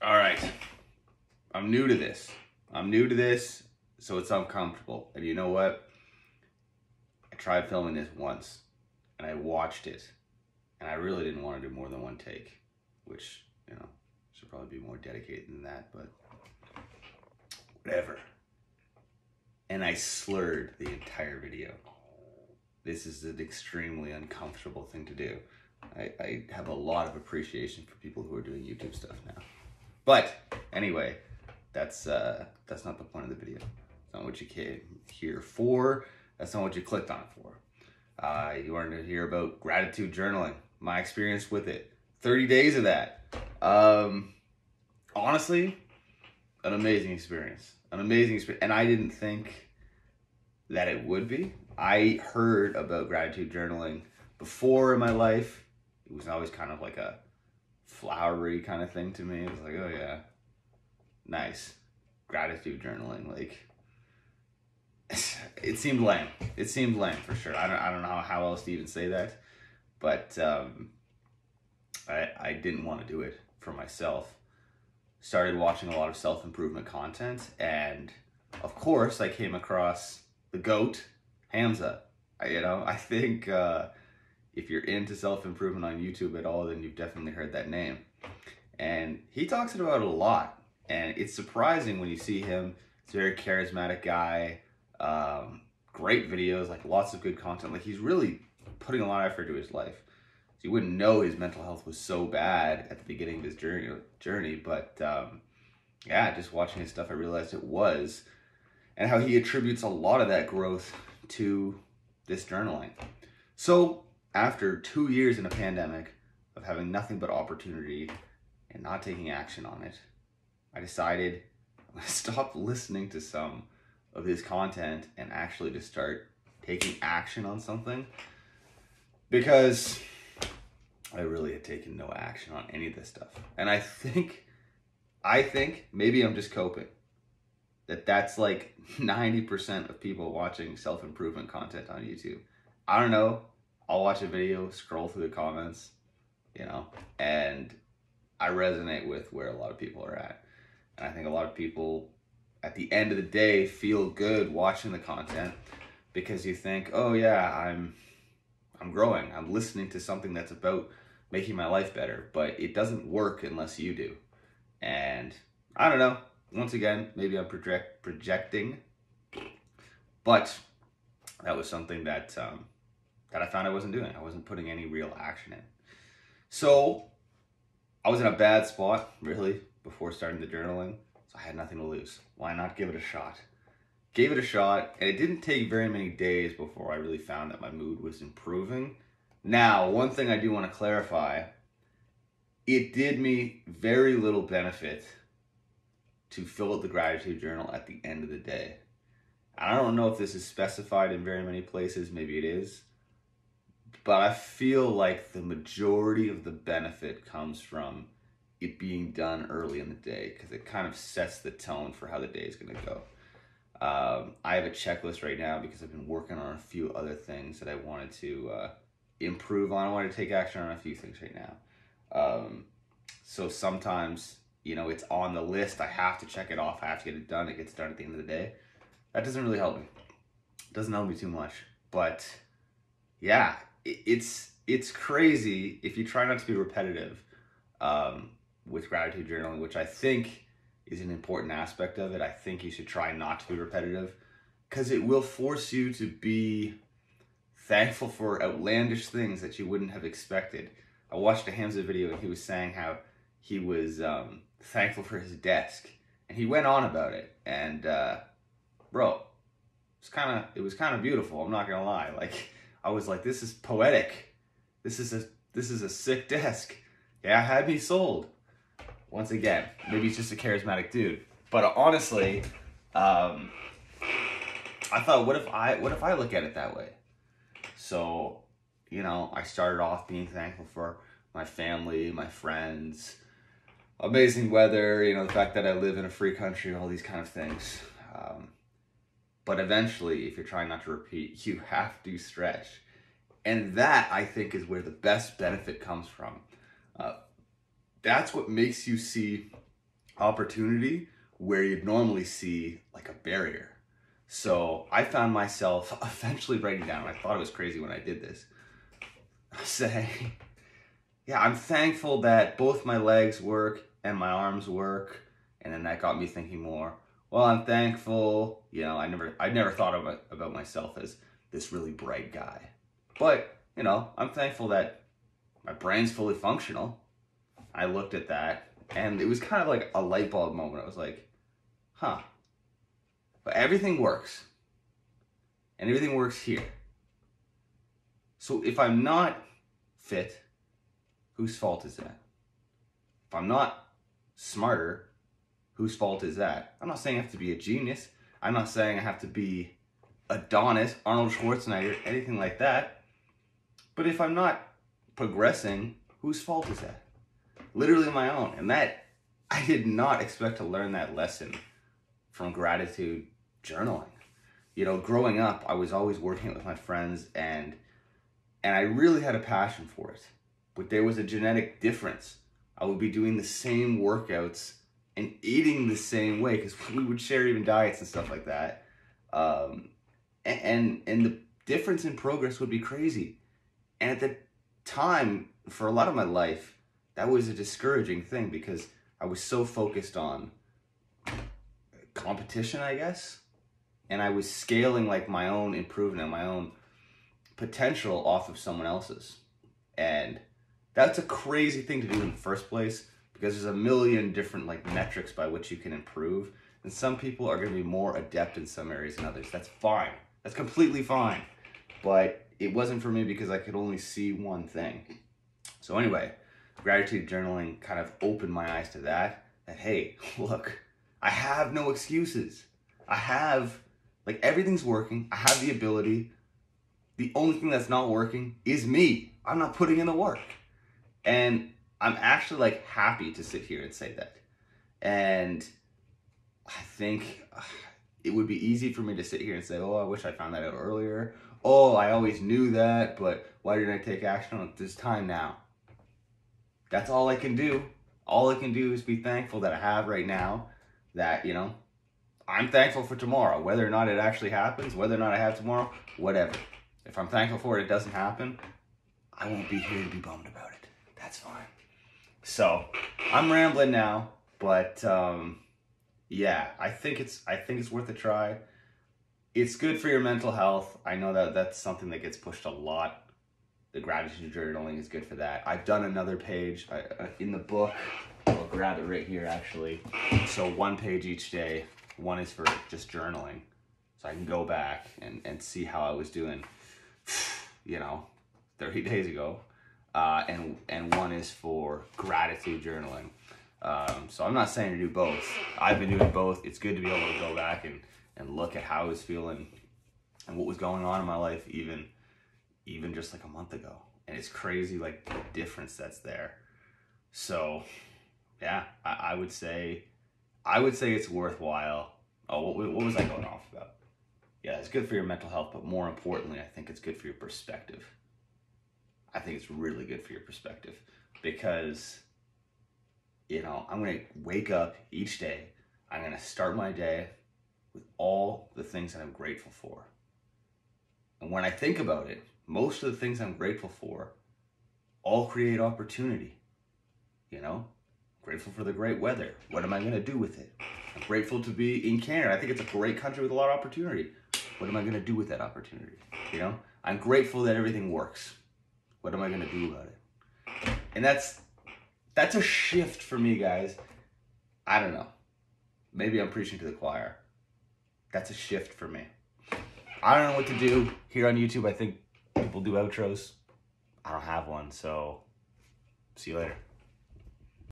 All right. I'm new to this. So it's uncomfortable. And you know what? I tried filming this once, and I watched it, and I really didn't want to do more than one take, which, should probably be more dedicated than that, but whatever. And I slurred the entire video. This is an extremely uncomfortable thing to do. I have a lot of appreciation for people who are doing YouTube stuff now. But anyway, that's not the point of the video. That's not what you came here for. That's not what you clicked on it for. You wanted to hear about gratitude journaling, my experience with it, 30 days of that. Honestly, an amazing experience. And I didn't think that it would be. I heard about gratitude journaling before in my life. It was always kind of like a flowery kind of thing to me. It was like, oh yeah, nice. Gratitude journaling. Like, it seemed lame. It seemed lame for sure. I don't know how else to even say that. But I didn't want to do it for myself. Started watching a lot of self-improvement content, and of course I came across the GOAT, Hamza. I think if you're into self-improvement on YouTube at all, then you've definitely heard that name. And he talks about it a lot, and it's surprising when you see him. He's a very charismatic guy, great videos, like lots of good content. Like, he's really putting a lot of effort into his life. You wouldn't know his mental health was so bad at the beginning of his journey, but yeah, just watching his stuff, I realized it was, and how he attributes a lot of that growth to this journaling. So after 2 years in a pandemic of having nothing but opportunity and not taking action on it, I decided I'm going to stop listening to some of his content and actually just start taking action on something, because I really had taken no action on any of this stuff. And I think maybe I'm just coping. That's like 90% of people watching self-improvement content on YouTube. I don't know. I'll watch a video, scroll through the comments, and I resonate with where a lot of people are at. And I think a lot of people at the end of the day feel good watching the content because you think, oh yeah, I'm growing. I'm listening to something that's about making my life better, but it doesn't work unless you do. And I don't know, once again, maybe I'm projecting, but that was something that I found I wasn't doing. I wasn't putting any real action in. So I was in a bad spot, really, before starting the journaling, so I had nothing to lose. Why not give it a shot? Gave it a shot, and it didn't take very many days before I really found that my mood was improving. Now, one thing I do want to clarify, it did me very little benefit to fill out the gratitude journal at the end of the day. I don't know if this is specified in very many places, maybe it is, but I feel like the majority of the benefit comes from it being done early in the day, because it kind of sets the tone for how the day is going to go. I have a checklist right now because I've been working on a few other things that I wanted to improve on. I wanted to take action on a few things right now. So sometimes, it's on the list. I have to check it off. I have to get it done. It gets done at the end of the day. That doesn't really help me. It doesn't help me too much. But yeah, it's crazy if you try not to be repetitive with gratitude journaling, which I think is an important aspect of it. I think you should try not to be repetitive, because it will force you to be thankful for outlandish things that you wouldn't have expected. I watched a Hamza video and he was saying how he was thankful for his desk, and he went on about it. And bro, it was kind of beautiful. I'm not gonna lie. Like, I was like, this is poetic. This is a sick desk. Yeah, had me sold. Once again, maybe he's just a charismatic dude. But honestly, I thought, what if I look at it that way? So, I started off being thankful for my family, my friends, amazing weather, the fact that I live in a free country, all these kind of things. But eventually, if you're trying not to repeat, you have to stretch. And that, I think, is where the best benefit comes from. That's what makes you see opportunity where you'd normally see like a barrier. So I found myself eventually writing down, I thought it was crazy when I did this, saying, yeah, I'm thankful that both my legs work and my arms work. And then that got me thinking more. Well, I'm thankful, you know, I never thought about myself as this really bright guy. But, you know, I'm thankful that my brain's fully functional. I looked at that and it was kind of like a light bulb moment. I was like, huh, but everything works. And everything works here. So if I'm not fit, whose fault is that? If I'm not smarter, whose fault is that? I'm not saying I have to be a genius. I'm not saying I have to be Adonis, Arnold Schwarzenegger, anything like that. But if I'm not progressing, whose fault is that? Literally my own. And that, I did not expect to learn that lesson from gratitude journaling. You know, growing up, I was always working with my friends and I really had a passion for it. But there was a genetic difference. I would be doing the same workouts and eating the same way because we would share even diets and stuff like that. And the difference in progress would be crazy. And at the time, for a lot of my life, that was a discouraging thing because I was so focused on competition, I guess. And I was scaling like my own improvement, my own potential off of someone else's. And that's a crazy thing to do in the first place because there's a million different like metrics by which you can improve. And some people are going to be more adept in some areas than others. That's fine. That's completely fine. But it wasn't for me because I could only see one thing. So anyway, gratitude journaling kind of opened my eyes to that hey, look, I have no excuses. I have, like, everything's working. I have the ability. The only thing that's not working is me. I'm not putting in the work. And I'm actually like happy to sit here and say that. And I think it would be easy for me to sit here and say, oh, I wish I found that out earlier. Oh, I always knew that, but why didn't I take action on it? There's time now. That's all I can do. All I can do is be thankful that I have right now that, you know, I'm thankful for tomorrow. Whether or not it actually happens, whether or not I have tomorrow, whatever. If I'm thankful for it, it doesn't happen, I won't be here to be bummed about it. That's fine. So I'm rambling now, but yeah, I think it's worth a try. It's good for your mental health. I know that that's something that gets pushed a lot. The gratitude journaling is good for that. I've done another page in the book. I'll grab it right here, actually. So one page each day. One is for just journaling. So I can go back and see how I was doing, you know, 30 days ago. And one is for gratitude journaling. So I'm not saying to do both. I've been doing both. It's good to be able to go back and look at how I was feeling and what was going on in my life even just like a month ago. And it's crazy, like, the difference that's there. So yeah, I would say it's worthwhile. Oh, what was I going off about? Yeah, it's good for your mental health, but more importantly, I think it's good for your perspective. I think it's really good for your perspective because, you know, I'm going to wake up each day. I'm going to start my day with all the things that I'm grateful for. And when I think about it, most of the things I'm grateful for all create opportunity. You know, grateful for the great weather. What am I going to do with it? I'm grateful to be in Canada. I think it's a great country with a lot of opportunity. What am I going to do with that opportunity? You know, I'm grateful that everything works. What am I going to do about it? And that's a shift for me, guys. I don't know. Maybe I'm preaching to the choir. That's a shift for me. I don't know what to do here on YouTube. I think people do outros. I don't have one, so see you later.